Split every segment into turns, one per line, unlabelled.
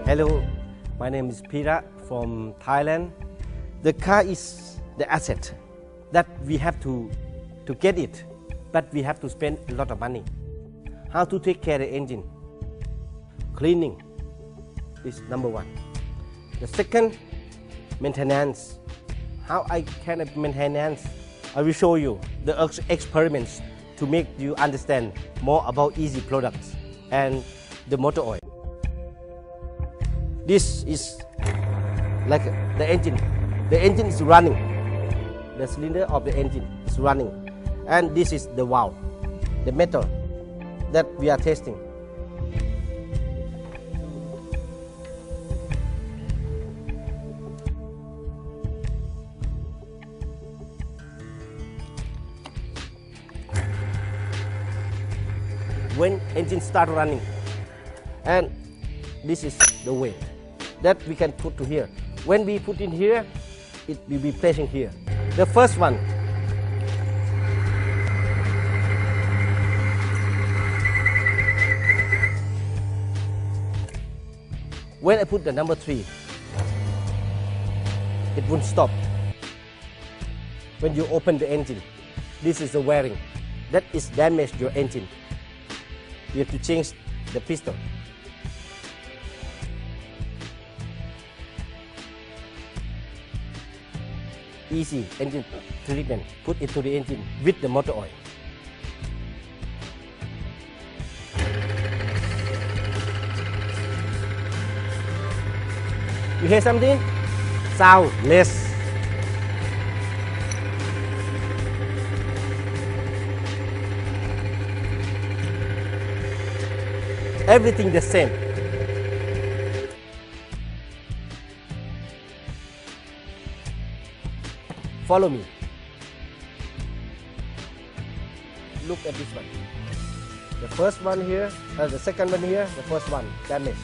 Hello, my name is Pira from Thailand. The car is the asset that we have to get it, but we have to spend a lot of money. How to take care of the engine? Cleaning is number one. The second, maintenance. How I can maintenance? I will show you the experiments to make you understand more about EZI products and the motor oil. This is like the engine. The engine is running. The cylinder of the engine is running. And this is the valve, the metal that we are testing. When engine start running, and this is the weight that we can put to here. When we put in here, it will be placing here. The first one, when I put the number 3, it won't stop. When you open the engine, this is the wearing. That is damaged your engine. You have to change the piston. EZI engine treatment, put it to the engine with the motor oil. You hear something? Sound less. Everything the same. Follow me. Look at this one. The first one here, the second one here, the first one damaged.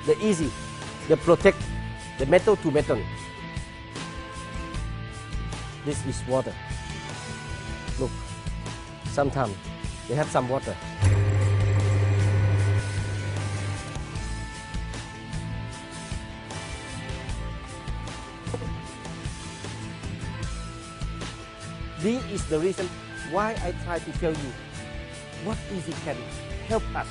The EZI, the protect the metal to metal. This is water. Look, sometimes they have some water. This is the reason why I try to tell you what EZI can help us